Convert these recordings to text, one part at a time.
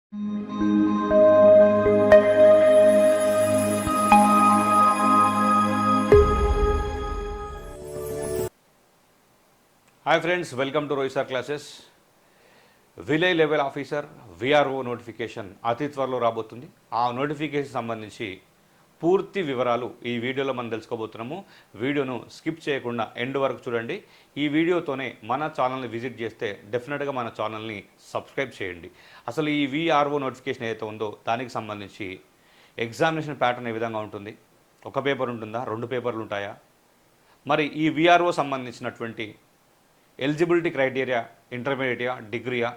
Hi friends, welcome to Rohit sir classes. Village level officer VRO notification అతి త్వరలో రాబోతుంది. ఆ నోటిఫికేషన్ సంబంధించి పూర్తి వివరాలు ఈ వీడియోలో మనం తెలుసుకోబోతున్నాము. వీడియోను స్కిప్ చేయకుండా ఎండ్ వరకు చూడండి. ఈ వీడియోతోనే మన ఛానల్ని విజిట్ చేస్తే డెఫినెట్గా మన ఛానల్ని సబ్స్క్రైబ్ చేయండి. అసలు ఈ విఆర్ఓ నోటిఫికేషన్ ఏదైతే ఉందో దానికి సంబంధించి ఎగ్జామినేషన్ ప్యాటర్న్ ఏ విధంగా ఉంటుంది, ఒక పేపర్ ఉంటుందా, 2 పేపర్లు ఉంటాయా, మరి ఈ విఆర్ఓ సంబంధించినటువంటి ఎలిజిబిలిటీ క్రైటీరియా ఇంటర్మీడియటా డిగ్రీయా,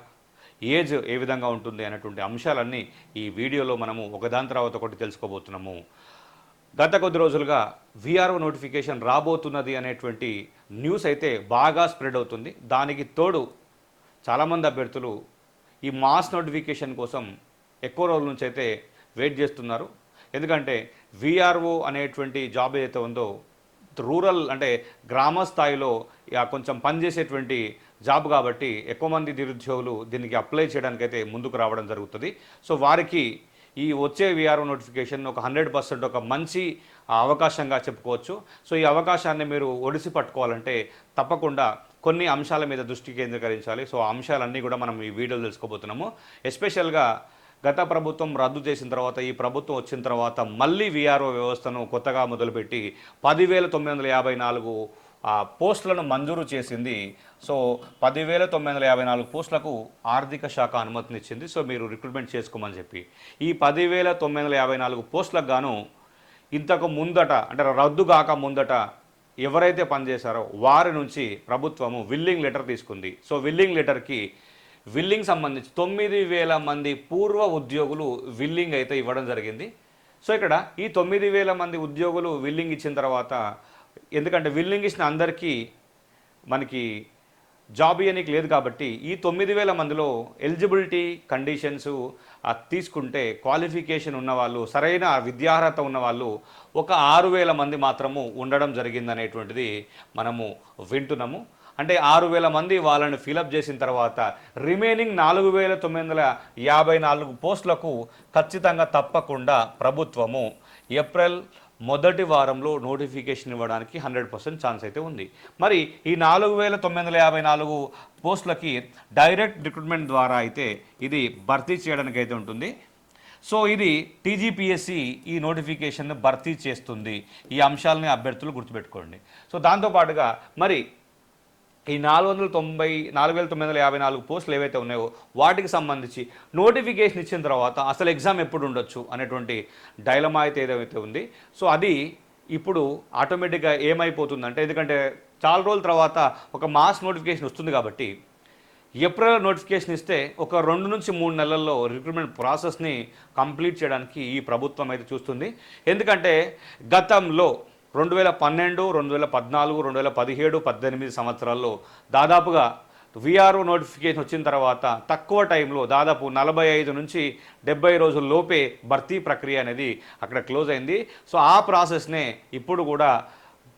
ఏజ్ ఏ విధంగా ఉంటుంది అనేటువంటి అంశాలన్నీ ఈ వీడియోలో మనము ఒకదాని తర్వాత ఒకటి తెలుసుకోబోతున్నాము. గత కొద్ది రోజులుగా విఆర్ఓ నోటిఫికేషన్ రాబోతున్నది అనేటువంటి న్యూస్ అయితే బాగా స్ప్రెడ్ అవుతుంది. దానికి తోడు చాలామంది అభ్యర్థులు ఈ మాస్ నోటిఫికేషన్ కోసం ఎక్కువ రోజుల నుంచి అయితే వెయిట్ చేస్తున్నారు. ఎందుకంటే విఆర్ఓ అనేటువంటి జాబ్ ఏదైతే ఉందో రూరల్ అంటే గ్రామ స్థాయిలో కొంచెం పనిచేసేటువంటి జాబ్ కాబట్టి ఎక్కువ మంది నిరుద్యోగులు దీనికి అప్లై చేయడానికైతే ముందుకు రావడం జరుగుతుంది. సో వారికి ఈ వచ్చే విఆర్ఓ నోటిఫికేషన్ ఒక 100% ఒక మంచి అవకాశంగా చెప్పుకోవచ్చు. సో ఈ అవకాశాన్ని మీరు ఒడిసి పట్టుకోవాలంటే తప్పకుండా కొన్ని అంశాల మీద దృష్టి కేంద్రీకరించాలి. సో ఆ అంశాలన్నీ కూడా మనం ఈ వీడియోలో తెలుసుకోబోతున్నాము. ఎస్పెషల్గా గత ప్రభుత్వం రద్దు చేసిన తర్వాత ఈ ప్రభుత్వం వచ్చిన తర్వాత మళ్ళీ విఆర్ఓ వ్యవస్థను కొత్తగా మొదలుపెట్టి 10,954 పోస్టులను మంజూరు చేసింది. సో 10,954 పోస్టులకు ఆర్థిక శాఖ అనుమతినిచ్చింది. సో మీరు రిక్రూట్మెంట్ చేసుకోమని చెప్పి ఈ 10,954 పోస్టులకు గాను ఇంతకు ముందట అంటే రద్దు కాక ముందట ఎవరైతే పనిచేశారో వారి నుంచి ప్రభుత్వము విల్లింగ్ లెటర్ తీసుకుంది. సో విల్లింగ్ లెటర్కి విల్లింగ్ సంబంధించి 9,000 మంది పూర్వ ఉద్యోగులు విల్లింగ్ అయితే ఇవ్వడం జరిగింది. సో ఇక్కడ ఈ 9,000 మంది ఉద్యోగులు విల్లింగ్ ఇచ్చిన తర్వాత, ఎందుకంటే విల్లింగ్ ఇచ్చిన అందరికీ మనకి జాబ్ ఇవ్వడానికి లేదు కాబట్టి ఈ 9,000 మందిలో ఎలిజిబిలిటీ కండిషన్స్ తీసుకుంటే క్వాలిఫికేషన్ ఉన్నవాళ్ళు, సరైన విద్యార్హత ఉన్నవాళ్ళు ఒక 6,000 మంది మాత్రము ఉండడం జరిగిందనేటువంటిది మనము వింటున్నాము. అంటే 6,000 మంది వాళ్ళని ఫిలప్ చేసిన తర్వాత రిమైనింగ్ 4,954 పోస్టులకు ఖచ్చితంగా తప్పకుండా ప్రభుత్వము ఏప్రిల్ మొదటి వారంలో నోటిఫికేషన్ ఇవ్వడానికి 100% ఛాన్స్ అయితే ఉంది. మరి ఈ 4,954 పోస్టులకి డైరెక్ట్ రిక్రూట్మెంట్ ద్వారా అయితే ఇది భర్తీ చేయడానికి అయితే ఉంటుంది. సో ఇది టీజీపీఎస్సీ ఈ నోటిఫికేషన్ను భర్తీ చేస్తుంది. ఈ అంశాలని అభ్యర్థులు గుర్తుపెట్టుకోండి. సో దాంతోపాటుగా మరి ఈ 4,954 పోస్టులు ఏవైతే ఉన్నాయో వాటికి సంబంధించి నోటిఫికేషన్ ఇచ్చిన తర్వాత అసలు ఎగ్జామ్ ఎప్పుడు ఉండొచ్చు అనేటువంటి డైలమా అయితే ఏదైతే ఉంది. సో అది ఇప్పుడు ఆటోమేటిక్గా ఏమైపోతుందంటే, ఎందుకంటే చాలా రోజుల తర్వాత ఒక మాస్ నోటిఫికేషన్ వస్తుంది కాబట్టి ఏప్రిల్ నోటిఫికేషన్ ఇస్తే ఒక 2 నుంచి 3 నెలల్లో రిక్రూట్మెంట్ ప్రాసెస్ని కంప్లీట్ చేయడానికి ఈ ప్రభుత్వం అయితే చూస్తుంది. ఎందుకంటే గతంలో 2012, 2014, 2017, 18 సంవత్సరాల్లో దాదాపుగా విఆర్ఓ నోటిఫికేషన్ వచ్చిన తర్వాత తక్కువ టైంలో దాదాపు 45 నుంచి 70 రోజుల లోపే భర్తీ ప్రక్రియ అనేది అక్కడ క్లోజ్ అయింది. సో ఆ ప్రాసెస్నే ఇప్పుడు కూడా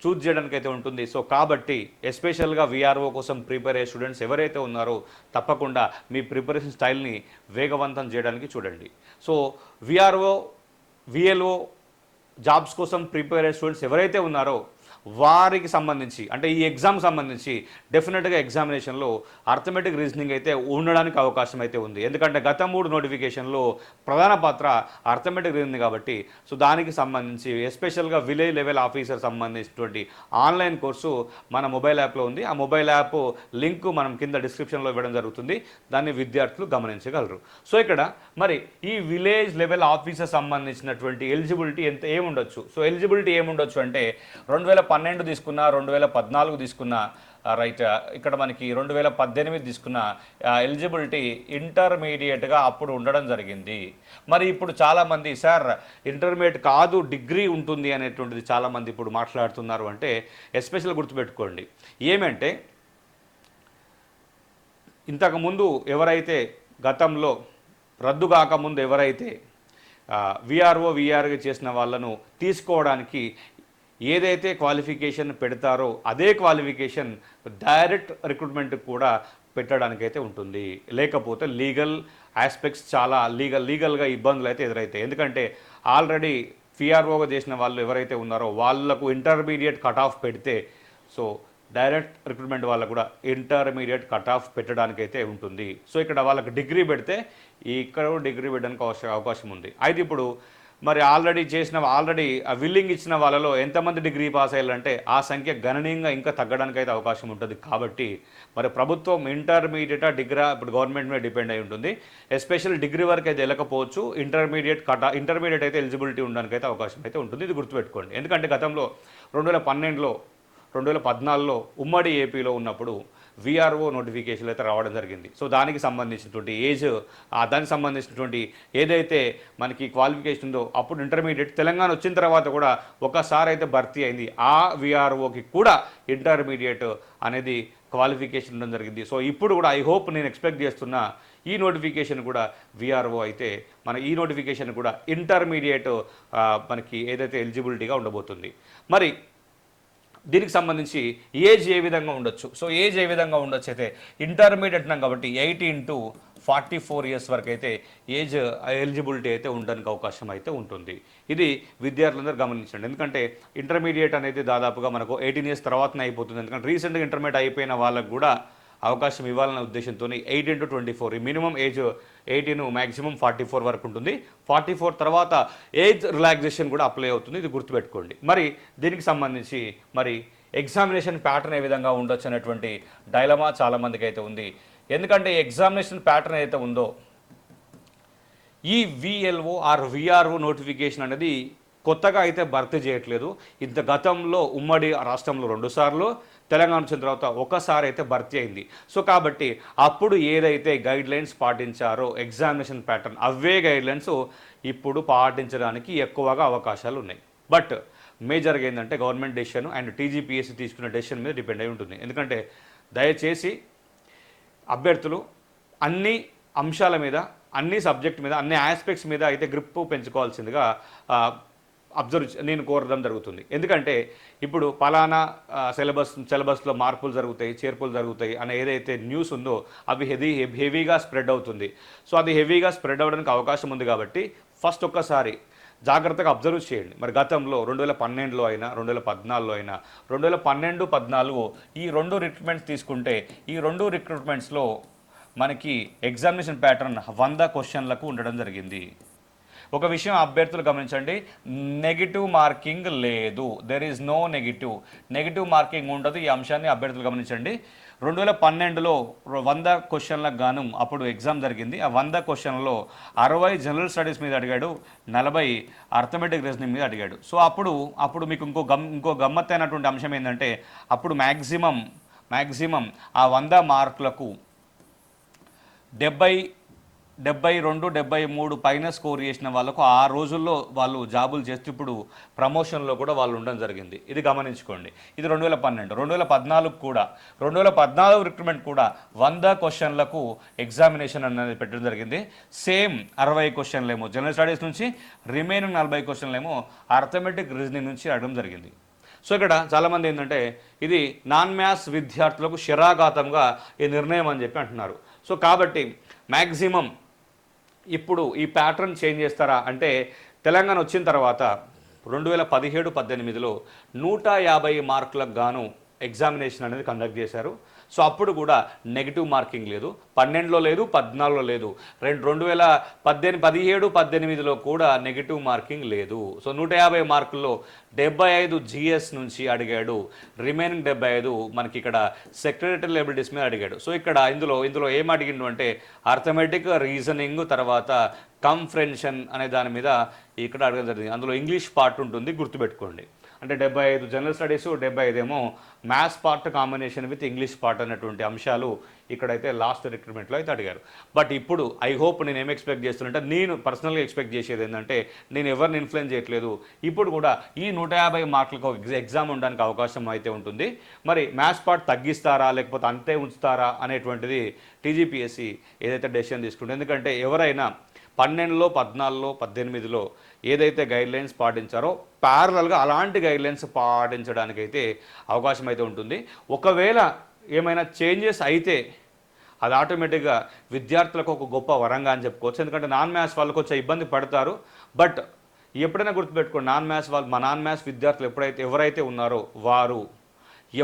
చూజ్ చేయడానికి అయితే ఉంటుంది. సో కాబట్టి ఎస్పెషల్గా విఆర్ఓ కోసం ప్రిపేర్ అయ్యే స్టూడెంట్స్ ఎవరైతే ఉన్నారో తప్పకుండా మీ ప్రిపరేషన్ స్టైల్ని వేగవంతం చేయడానికి చూడండి. సో విఆర్ఓ విఎల్ఓ జాబ్స్ కోసం ప్రిపేర్ అయ్యే స్టూడెంట్స్ ఎవరైతే ఉన్నారో వారికి సంబంధించి అంటే ఈ ఎగ్జామ్ సంబంధించి డెఫినెట్గా ఎగ్జామినేషన్లో అర్థమెటిక్ రీజనింగ్ అయితే ఉండడానికి అవకాశం అయితే ఉంది. ఎందుకంటే గత 3 నోటిఫికేషన్లో ప్రధాన పాత్ర అర్థమెటిక్ రీజనింగ్ కాబట్టి సో దానికి సంబంధించి ఎస్పెషల్గా విలేజ్ లెవెల్ ఆఫీసర్ సంబంధించినటువంటి ఆన్లైన్ కోర్సు మన మొబైల్ యాప్లో ఉంది. ఆ మొబైల్ యాప్ లింక్ మనం కింద డిస్క్రిప్షన్లో ఇవ్వడం జరుగుతుంది. దాన్ని విద్యార్థులు గమనించగలరు. సో ఇక్కడ మరి ఈ విలేజ్ లెవెల్ ఆఫీసర్ సంబంధించినటువంటి ఎలిజిబిలిటీ ఏముండొచ్చు. సో ఎలిజిబిలిటీ ఏముండొచ్చు అంటే 2012 తీసుకున్నా, 2014 తీసుకున్నా, రైట్, ఇక్కడ మనకి 2018 తీసుకున్న ఎలిజిబిలిటీ ఇంటర్మీడియట్గా అప్పుడు ఉండడం జరిగింది. మరి ఇప్పుడు చాలామంది సార్ ఇంటర్మీడియట్ కాదు డిగ్రీ ఉంటుంది అనేటువంటిది చాలామంది ఇప్పుడు మాట్లాడుతున్నారు. అంటే ఎస్పెషల్ గుర్తుపెట్టుకోండి ఏమంటే, ఇంతకుముందు ఎవరైతే గతంలో రద్దు కాకముందు ఎవరైతే విఆర్ఓ చేసిన వాళ్ళను తీసుకోవడానికి ఏదైతే క్వాలిఫికేషన్ పెడతారో అదే క్వాలిఫికేషన్ డైరెక్ట్ రిక్రూట్మెంట్ కూడా పెట్టడానికైతే ఉంటుంది. లేకపోతే లీగల్ ఆస్పెక్ట్స్ చాలా లీగల్గా ఇబ్బందులు అయితే ఎదురవుతాయి. ఎందుకంటే ఆల్రెడీ పిఆర్ఓగా చేసిన వాళ్ళు ఎవరైతే ఉన్నారో వాళ్ళకు ఇంటర్మీడియట్ కట్ ఆఫ్ పెడితే, సో డైరెక్ట్ రిక్రూట్మెంట్ వాళ్ళకు కూడా ఇంటర్మీడియట్ కట్ ఆఫ్ పెట్టడానికైతే ఉంటుంది. సో ఇక్కడ వాళ్ళకి డిగ్రీ పెడితే ఇక్కడ డిగ్రీ పెట్టడానికి అవకాశం ఉంది. అయితే ఇప్పుడు మరి ఆల్రెడీ విల్లింగ్ ఇచ్చిన వాళ్ళలో ఎంతమంది డిగ్రీ పాస్ అయ్యారంటే ఆ సంఖ్య గణనీయంగా ఇంకా తగ్గడానికి అయితే అవకాశం ఉంటుంది. కాబట్టి మరి ప్రభుత్వం ఇంటర్మీడియట్ డిగ్రీ ఇప్పుడు గవర్నమెంట్ మీద డిపెండ్ అయి ఉంటుంది. ఎస్పెషల్ డిగ్రీ వరకు అయితే వెళ్ళకపోవచ్చు, ఇంటర్మీడియట్ అయితే ఎలిజిబిలిటీ ఉండడానికి అయితే అవకాశం అయితే ఉంటుంది. ఇది గుర్తుపెట్టుకోండి. ఎందుకంటే గతంలో 2014లో ఉమ్మడి ఏపీలో ఉన్నప్పుడు విఆర్ఓ నోటిఫికేషన్లు అయితే రావడం జరిగింది. సో దానికి సంబంధించినటువంటి దానికి సంబంధించినటువంటి ఏదైతే మనకి క్వాలిఫికేషన్ ఉందో అప్పుడు ఇంటర్మీడియట్, తెలంగాణ వచ్చిన తర్వాత కూడా ఒకసారి అయితే భర్తీ అయింది. ఆ విఆర్ఓకి కూడా ఇంటర్మీడియట్ అనేది క్వాలిఫికేషన్ ఉండడం జరిగింది. సో ఇప్పుడు కూడా ఐ హోప్, నేను ఎక్స్పెక్ట్ చేస్తున్న ఈ నోటిఫికేషన్ కూడా విఆర్ఓ అయితే ఈ నోటిఫికేషన్ కూడా ఇంటర్మీడియట్ మనకి ఏదైతే ఎలిజిబిలిటీగా ఉండబోతుంది. మరి దీనికి సంబంధించి ఏజ్ ఏ విధంగా ఉండొచ్చు? సో ఏజ్ ఏ విధంగా ఉండొచ్చు అయితే ఇంటర్మీడియట్ ఉన్నాం కాబట్టి 18 to 44 years వరకు అయితే ఏజ్ ఎలిజిబిలిటీ అయితే ఉండడానికి అవకాశం అయితే ఉంటుంది. ఇది విద్యార్థులందరూ గమనించండి. ఎందుకంటే ఇంటర్మీడియట్ అనేది దాదాపుగా మనకు 18 years తర్వాతనే అయిపోతుంది. ఎందుకంటే రీసెంట్గా ఇంటర్మీడియట్ అయిపోయిన వాళ్ళకు కూడా అవకాశం ఇవ్వాలన్న ఉద్దేశంతో 18 to 24 ఈ మినిమం ఏజ్ 18, మ్యాక్సిమం 44 వరకు ఉంటుంది. 44 తర్వాత ఏజ్ రిలాక్సేషన్ కూడా అప్లై అవుతుంది. ఇది గుర్తుపెట్టుకోండి. మరి దీనికి సంబంధించి మరి ఎగ్జామినేషన్ ప్యాటర్న్ ఏ విధంగా ఉండొచ్చు అనేటువంటి డైలమా చాలామందికి అయితే ఉంది. ఎందుకంటే ఎగ్జామినేషన్ ప్యాటర్న్ ఏదైతే ఉందో ఈ విఎల్ఓ ఆర్ విఆర్ఓ నోటిఫికేషన్ అనేది కొత్తగా అయితే భర్తీ చేయట్లేదు. ఇంత గతంలో ఉమ్మడి రాష్ట్రంలో 2 సార్లు, తెలంగాణ వచ్చిన తర్వాత ఒకసారి అయితే భర్తీ అయింది. సో కాబట్టి అప్పుడు ఏదైతే గైడ్లైన్స్ పాటించారో ఎగ్జామినేషన్ ప్యాటర్న్, అవే గైడ్లైన్స్ ఇప్పుడు పాటించడానికి ఎక్కువగా అవకాశాలు ఉన్నాయి. బట్ మేజర్గా ఏంటంటే గవర్నమెంట్ డెసిషన్ అండ్ టీజీపీఎస్సీ తీసుకున్న డెసిషన్ మీద డిపెండ్ అయి ఉంటుంది. ఎందుకంటే దయచేసి అభ్యర్థులు అన్ని అంశాల మీద, అన్ని సబ్జెక్ట్ మీద, అన్ని ఆస్పెక్ట్స్ మీద అయితే గ్రిప్ పెంచుకోవాల్సిందిగా నేను కోరడం జరుగుతుంది. ఎందుకంటే ఇప్పుడు పలానా సిలబస్లో మార్పులు జరుగుతాయి, చేర్పులు జరుగుతాయి అనే ఏదైతే న్యూస్ ఉందో అవి హెవీగా స్ప్రెడ్ అవుతుంది. సో అది హెవీగా స్ప్రెడ్ అవ్వడానికి అవకాశం ఉంది. కాబట్టి ఫస్ట్ ఒక్కసారి జాగ్రత్తగా అబ్జర్వ్ చేయండి. మరి గతంలో 2012లో అయినా 2014లో అయినా 2012, 2014 ఈ 2 రిక్రూట్మెంట్స్ తీసుకుంటే ఈ 2 రిక్రూట్మెంట్స్లో మనకి ఎగ్జామినేషన్ ప్యాటర్న్ 100 క్వశ్చన్లకు ఉండడం జరిగింది. ఒక విషయం అభ్యర్థులు గమనించండి, నెగిటివ్ మార్కింగ్ లేదు. There is no negative marking ఉండదు. ఈ అంశాన్ని అభ్యర్థులు గమనించండి. 2012లో 100 క్వశ్చన్లకు గాను అప్పుడు ఎగ్జామ్ జరిగింది. ఆ 100 క్వశ్చన్లలో 60 జనరల్ స్టడీస్ మీద అడిగాడు, 40 అర్థమెటిక్ రీజనింగ్ మీద అడిగాడు. సో అప్పుడు మీకు ఇంకో గమ్మత్తైనటువంటి అంశం ఏంటంటే అప్పుడు మ్యాక్సిమం ఆ 100 మార్కులకు 72, 73 పైన స్కోర్ చేసిన వాళ్ళకు ఆ రోజుల్లో వాళ్ళు జాబులు చేస్తూ ఇప్పుడు ప్రమోషన్లో కూడా వాళ్ళు ఉండడం జరిగింది. ఇది గమనించుకోండి. ఇది 2012. 2014 కూడా 2014 రిక్రూట్మెంట్ కూడా 100 క్వశ్చన్లకు ఎగ్జామినేషన్ అనేది పెట్టడం జరిగింది. సేమ్ 60 క్వశ్చన్లేమో జనరల్ స్టడీస్ నుంచి, రిమైనింగ్ 40 క్వశ్చన్లేమో అర్థమెటిక్ రీజనింగ్ నుంచి అడగడం జరిగింది. సో ఇక్కడ చాలామంది ఏంటంటే ఇది నాన్ మ్యాథ్స్ విద్యార్థులకు శరాఘాతంగా ఈ నిర్ణయం అని చెప్పి అంటున్నారు. సో కాబట్టి మ్యాక్సిమం ఇప్పుడు ఈ ప్యాటర్న్ చేంజ్ చేస్తారా అంటే తెలంగాణ వచ్చిన తర్వాత 2017-18లో 150 మార్కులకు గాను ఎగ్జామినేషన్ అనేది కండక్ట్ చేశారు. సో అప్పుడు కూడా నెగిటివ్ మార్కింగ్ లేదు, 12లో లేదు, 14లో లేదు, 2017-18లో కూడా నెగిటివ్ మార్కింగ్ లేదు. సో 150 మార్కుల్లో 75 జిఎస్ నుంచి అడిగాడు, రిమైనింగ్ 75 మనకి ఇక్కడ సెక్రటరీ ఎబిలిటీస్ మీద అడిగాడు. సో ఇక్కడ ఇందులో ఏం అడిగిండు అంటే అర్థమెటిక్, రీజనింగ్, తర్వాత కంప్రెన్షన్ అనే దాని మీద ఇక్కడ అడగడం జరిగింది. అందులో ఇంగ్లీష్ పార్ట్ ఉంటుంది, గుర్తుపెట్టుకోండి. అంటే 75 జనరల్ స్టడీస్, 75 ఏమో maths part combination with English part అనేటువంటి అంశాలు ఇక్కడైతే లాస్ట్ రిక్రూట్మెంట్లో అయితే అడిగారు. బట్ ఇప్పుడు ఐ హోప్ నేను ఏం ఎక్స్పెక్ట్ చేస్తున్నంటే, నేను పర్సనల్గా ఎక్స్పెక్ట్ చేసేది ఏంటంటే నేను ఎవరిని ఇన్ఫ్లుయెన్స్ చేయట్లేదు. ఇప్పుడు కూడా ఈ 150 మార్కులకు ఎగ్జామ్ ఉండడానికి అవకాశం అయితే ఉంటుంది. మరి మ్యాథ్స్ పార్ట్ తగ్గిస్తారా లేకపోతే అంతే ఉంచుతారా అనేటువంటిది టీజీపీఎస్సీ ఏదైతే డెసిషన్ తీసుకుంటుంది. ఎందుకంటే ఎవరైనా 12లో, 14లో, 18లో ఏదైతే గైడ్లైన్స్ పాటించారో ప్యారలల్గా అలాంటి గైడ్లైన్స్ పాటించడానికైతే అవకాశం అయితే ఉంటుంది. ఒకవేళ ఏమైనా చేంజెస్ అయితే అది ఆటోమేటిక్గా విద్యార్థులకు ఒక గొప్ప వరంగా అని చెప్పుకోవచ్చు. ఎందుకంటే నాన్ మ్యాథ్స్ వాళ్ళు కొంచెం ఇబ్బంది పడతారు. బట్ ఎప్పుడైనా గుర్తుపెట్టుకోండి, నాన్ మ్యాథ్స్ విద్యార్థులు ఎవరైతే ఉన్నారో వారు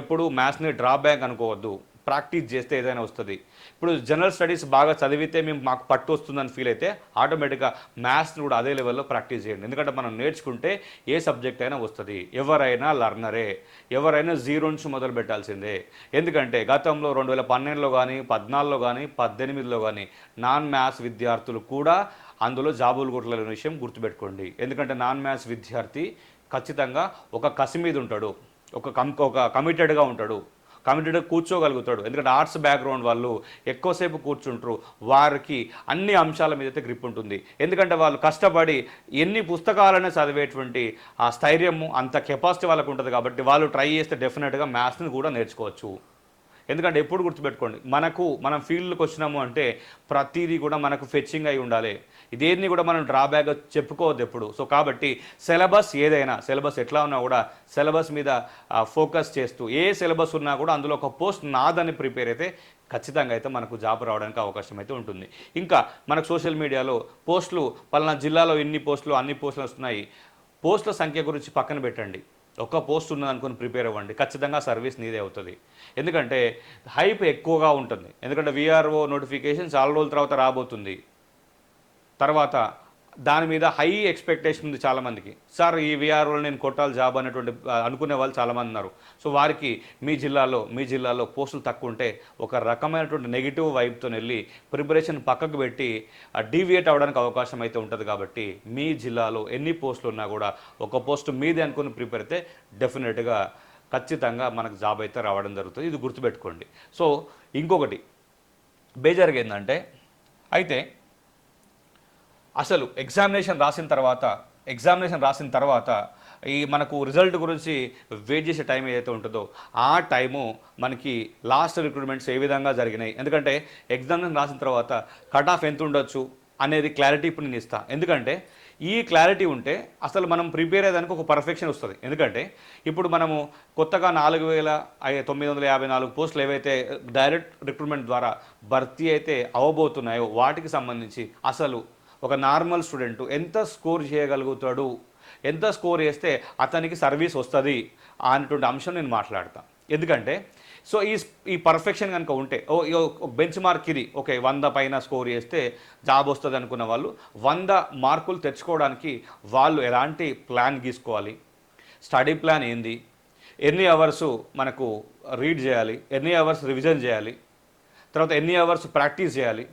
ఎప్పుడు మ్యాథ్స్ని డ్రాబ్యాక్ అనుకోవద్దు. ప్రాక్టీస్ చేస్తే ఏదైనా వస్తుంది. ఇప్పుడు జనరల్ స్టడీస్ బాగా చదివితే మాకు పట్టు వస్తుందని ఫీల్ అయితే ఆటోమేటిక్గా మ్యాథ్స్ని కూడా అదే లెవెల్లో ప్రాక్టీస్ చేయండి. ఎందుకంటే మనం నేర్చుకుంటే ఏ సబ్జెక్ట్ అయినా వస్తుంది. ఎవరైనా లర్నరే, ఎవరైనా జీరో నుంచి మొదలు పెట్టాల్సిందే. ఎందుకంటే గతంలో 2012లో కానీ 14లో కానీ 18లో కానీ నాన్ మ్యాథ్స్ విద్యార్థులు కూడా అందులో జాబులు కొట్టలేని విషయం గుర్తుపెట్టుకోండి. ఎందుకంటే నాన్ మ్యాథ్స్ విద్యార్థి ఖచ్చితంగా ఒక కసి మీద ఉంటాడు, ఒక కమిటెడ్గా ఉంటాడు, కమిటెడ్గా కూర్చోగలుగుతాడు. ఎందుకంటే ఆర్ట్స్ బ్యాక్గ్రౌండ్ వాళ్ళు ఎక్కువసేపు కూర్చుంటారు, వారికి అన్ని అంశాల మీద అయితే గ్రిప్ ఉంటుంది. ఎందుకంటే వాళ్ళు కష్టపడి ఎన్ని పుస్తకాలనే చదివేటువంటి ఆ స్థైర్యము అంత కెపాసిటీ వాళ్ళకు ఉంటుంది. కాబట్టి వాళ్ళు ట్రై చేస్తే డెఫినెట్గా మ్యాథ్స్ని కూడా నేర్చుకోవచ్చు. ఎందుకంటే ఎప్పుడు గుర్తుపెట్టుకోండి, మనం ఫీల్డ్కి వచ్చినాము అంటే ప్రతిదీ కూడా మనకు ఫెచ్చింగ్ అయి ఉండాలి. ఇదేన్ని కూడా మనం డ్రాబ్యాక్ చెప్పుకోవద్దు ఎప్పుడు. సో కాబట్టి సిలబస్ ఎట్లా ఉన్నా కూడా సిలబస్ మీద ఫోకస్ చేస్తూ ఏ సిలబస్ ఉన్నా కూడా అందులో ఒక పోస్ట్ నాదని ప్రిపేర్ అయితే ఖచ్చితంగా అయితే మనకు జాబ్ రావడానికి అవకాశం అయితే ఉంటుంది. ఇంకా మనకు సోషల్ మీడియాలో పోస్టులు పలానా జిల్లాలో ఇన్ని పోస్టులు అన్ని పోస్టులు వస్తున్నాయి, పోస్టుల సంఖ్య గురించి పక్కన పెట్టండి. ఒక్క పోస్ట్ ఉన్నదనుకొని ప్రిపేర్ అవ్వండి, ఖచ్చితంగా సర్వీస్ నీదే అవుతుంది. ఎందుకంటే హైప్ ఎక్కువగా ఉంటుంది. ఎందుకంటే విఆర్ఓ నోటిఫికేషన్ చాలా రోజుల తర్వాత రాబోతుంది. తర్వాత దాని మీద హై ఎక్స్పెక్టేషన్ ఉంది చాలామందికి. సార్ ఈ విఆర్ఓలో నేను కొట్టాలి జాబ్ అనేటువంటి అనుకునే వాళ్ళు చాలామంది ఉన్నారు. సో వారికి మీ జిల్లాలో పోస్టులు తక్కువ ఉంటే ఒక రకమైనటువంటి నెగిటివ్ వైబ్తో వెళ్ళి ప్రిపరేషన్ పక్కకు పెట్టి డీవియేట్ అవ్వడానికి అవకాశం అయితే ఉంటుంది. కాబట్టి మీ జిల్లాలో ఎన్ని పోస్టులు ఉన్నా కూడా ఒక పోస్టు మీదే అనుకుని ప్రిపేర్ అయితే డెఫినెట్గా ఖచ్చితంగా మనకు జాబ్ అయితే రావడం జరుగుతుంది. ఇది గుర్తుపెట్టుకోండి. సో ఇంకొకటి బేజారుగా ఏంటంటే, అయితే అసలు ఎగ్జామినేషన్ రాసిన తర్వాత ఈ మనకు రిజల్ట్ గురించి వెయిట్ చేసే టైం ఏదైతే ఉంటుందో ఆ టైము మనకి లాస్ట్ రిక్రూట్మెంట్స్ ఏ విధంగా జరిగినాయి, ఎందుకంటే ఎగ్జామినేషన్ రాసిన తర్వాత కట్ ఆఫ్ ఎంత ఉండొచ్చు అనేది క్లారిటీ ఇప్పుడు నేను ఇస్తాను. ఎందుకంటే ఈ క్లారిటీ ఉంటే అసలు మనం ప్రిపేర్ అయ్యేదానికి ఒక పర్ఫెక్షన్ వస్తుంది. ఎందుకంటే ఇప్పుడు మనము కొత్తగా 4954 పోస్టులు ఏవైతే డైరెక్ట్ రిక్రూట్మెంట్ ద్వారా భర్తీ అయితే అవ్వబోతున్నాయో వాటికి సంబంధించి అసలు ఒక నార్మల్ స్టూడెంట్ ఎంత స్కోర్ చేయగలుగుతాడు, ఎంత స్కోర్ చేస్తే అతనికి సర్వీస్ వస్తుంది అనేటువంటి అంశం నేను మాట్లాడతాను. ఎందుకంటే సో ఈ పర్ఫెక్షన్ కనుక ఉంటే బెంచ్ మార్క్ ఇది, ఓకే 100 పైన స్కోర్ చేస్తే జాబ్ వస్తుంది అనుకున్న వాళ్ళు 100 మార్కులు తెచ్చుకోవడానికి వాళ్ళు ఎలాంటి ప్లాన్ గీసుకోవాలి, స్టడీ ప్లాన్ ఏంది, ఎన్ని అవర్స్ మనకు రీడ్ చేయాలి, ఎన్ని అవర్స్ రివిజన్ చేయాలి, తర్వాత ఎన్ని అవర్స్ ప్రాక్టీస్ చేయాలి,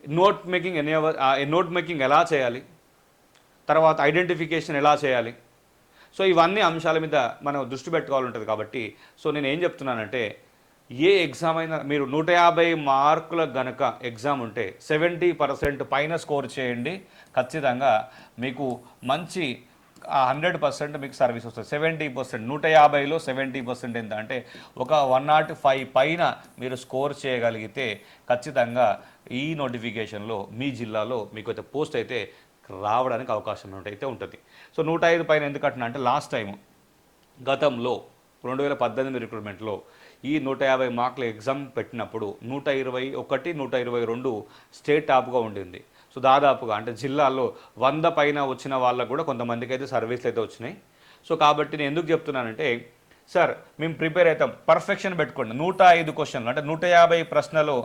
నోట్ మేకింగ్ ఎలా చేయాలి, తర్వాత ఐడెంటిఫికేషన్ ఎలా చేయాలి. సో ఇవన్నీ అంశాల మీద మనం దృష్టి పెట్టుకోవాలి ఉంటుంది. కాబట్టి సో నేను ఏం చెప్తున్నానంటే, ఏ ఎగ్జామ్ అయినా మీరు 150 మార్కుల గనక ఎగ్జామ్ ఉంటే 70% పైన స్కోర్ చేయండి, ఖచ్చితంగా మీకు మంచి 100% మీకు సర్వీస్ వస్తుంది. 70%, 150లో 70% ఎంత అంటే ఒక 105 పైన మీరు స్కోర్ చేయగలిగితే ఖచ్చితంగా ఈ నోటిఫికేషన్లో మీ జిల్లాలో మీకు అయితే పోస్ట్ అయితే రావడానికి అవకాశం అయితే ఉంటుంది. సో 105 పైన ఎందుకంటున్నా అంటే లాస్ట్ టైం గతంలో 2018 రిక్రూట్మెంట్లో ఈ 150 మార్కుల ఎగ్జామ్ పెట్టినప్పుడు 121, 122 స్టేట్ టాప్గా ఉండింది. సో దాదాపుగా అంటే జిల్లాలో 100 పైన వచ్చిన వాళ్ళకు కూడా కొంతమందికి అయితే సర్వీస్లు అయితే వచ్చినాయి. సో కాబట్టి నేను ఎందుకు చెప్తున్నానంటే, సార్ మేము ప్రిపేర్ అవుతాం, పర్ఫెక్షన్ పెట్టుకోండి. 105 క్వశ్చన్లు అంటే 150 ప్రశ్నలు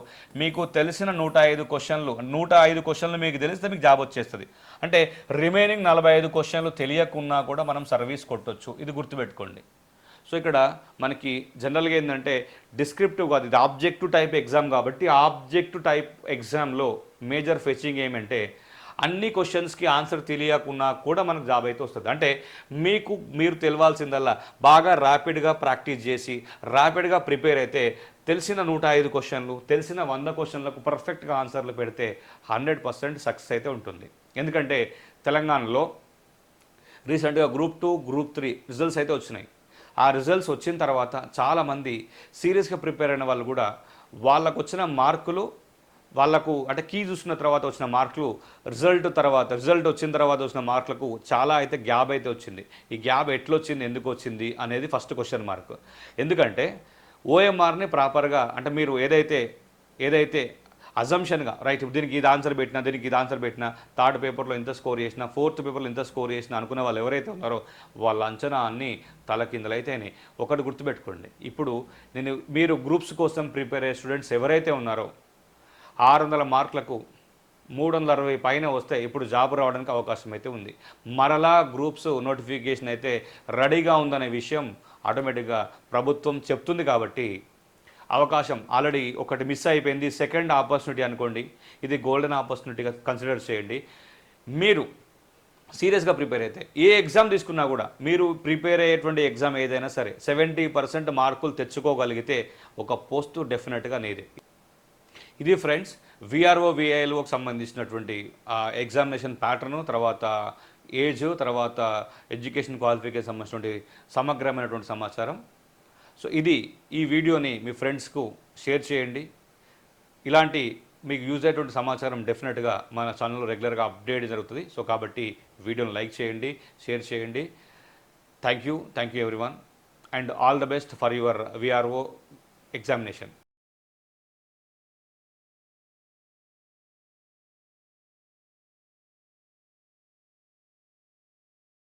మీకు తెలిసిన 105 క్వశ్చన్లు మీకు తెలిస్తే మీకు జాబ్ వచ్చేస్తుంది. అంటే రిమైనింగ్ 45 క్వశ్చన్లు తెలియకున్నా కూడా మనం సర్వీస్ కొట్టొచ్చు. ఇది గుర్తుపెట్టుకోండి. సో ఇక్కడ మనకి జనరల్గా ఏంటంటే డిస్క్రిప్టివ్ కాదు, ఇది ఆబ్జెక్టివ్ టైప్ ఎగ్జామ్. కాబట్టి ఆబ్జెక్టివ్ టైప్ ఎగ్జామ్లో మేజర్ ఫెచింగ్ ఏమంటే అన్ని క్వశ్చన్స్కి ఆన్సర్ తెలియకున్నా కూడా మనకు జాబ్ అయితే వస్తుంది. అంటే మీరు తెలవాల్సిందల్లా బాగా ర్యాపిడ్గా ప్రాక్టీస్ చేసి ర్యాపిడ్గా ప్రిపేర్ అయితే తెలిసిన 105 క్వశ్చన్లు, తెలిసిన 100 క్వశ్చన్లకు పర్ఫెక్ట్గా ఆన్సర్లు పెడితే 100% సక్సెస్ అయితే ఉంటుంది. ఎందుకంటే తెలంగాణలో రీసెంట్గా గ్రూప్ 2, గ్రూప్ 3 రిజల్ట్స్ అయితే వచ్చినాయి. ఆ రిజల్ట్స్ వచ్చిన తర్వాత చాలామంది సీరియస్గా ప్రిపేర్ అయిన వాళ్ళు కూడా వాళ్ళకు వచ్చిన మార్కులు, వాళ్ళకు అంటే కీ చూసిన తర్వాత వచ్చిన మార్కులు, రిజల్ట్ వచ్చిన తర్వాత వచ్చిన మార్కులకు చాలా అయితే గ్యాప్ అయితే వచ్చింది. ఈ గ్యాప్ ఎట్లొచ్చింది, ఎందుకు వచ్చింది అనేది ఫస్ట్ క్వశ్చన్ మార్క్. ఎందుకంటే ఓఎంఆర్ని ప్రాపర్గా అంటే మీరు ఏదైతే ఏదైతే అజంప్షన్గా రైట్ దీనికి ఇది ఆన్సర్ పెట్టినా, దీనికి ఇది ఆన్సర్ పెట్టినా, థర్డ్ పేపర్లో ఎంత స్కోర్ చేసినా, ఫోర్త్ పేపర్లో ఎంత స్కోర్ చేసినా అనుకునే వాళ్ళు ఎవరైతే ఉన్నారో వాళ్ళ అంచనా అన్నీ తలకిందలైతేనే. ఒకటి గుర్తుపెట్టుకోండి, ఇప్పుడు మీరు గ్రూప్స్ కోసం ప్రిపేర్ అయ్యే స్టూడెంట్స్ ఎవరైతే ఉన్నారో 600 మార్కులకు 360 పైన వస్తే ఇప్పుడు జాబ్ రావడానికి అవకాశం అయితే ఉంది. మరలా గ్రూప్స్ నోటిఫికేషన్ అయితే రెడీగా ఉందనే విషయం ఆటోమేటిక్గా ప్రభుత్వం చెప్తుంది. కాబట్టి అవకాశం ఆల్రెడీ ఒకటి మిస్ అయిపోయింది, సెకండ్ ఆపర్చునిటీ అనుకోండి, ఇది గోల్డెన్ ఆపర్చునిటీగా కన్సిడర్ చేయండి. మీరు సీరియస్గా ప్రిపేర్ అయితే ఏ ఎగ్జామ్ తీసుకున్నా కూడా, మీరు ప్రిపేర్ అయ్యేటువంటి ఎగ్జామ్ ఏదైనా సరే 70% మార్కులు తెచ్చుకోగలిగితే ఒక పోస్టు డెఫినెట్గా నీదే. ఇది ఫ్రెండ్స్ విఆర్ఓ విఐఎల్ఓకి సంబంధించినటువంటి ఎగ్జామినేషన్ ప్యాటర్ను, తర్వాత ఏజ్, తర్వాత ఎడ్యుకేషన్ క్వాలిఫికేషన్ సంబంధించినటువంటి సమగ్రమైనటువంటి సమాచారం. సో ఈ వీడియోని మీ ఫ్రెండ్స్కు షేర్ చేయండి. ఇలాంటి మీకు యూజ్ అయ్యేటువంటి సమాచారం డెఫినెట్గా మన ఛానల్లో రెగ్యులర్గా అప్డేట్ జరుగుతుంది. సో కాబట్టి వీడియోని లైక్ చేయండి, షేర్ చేయండి. Thank you everyone, and all the best for your VRO examination.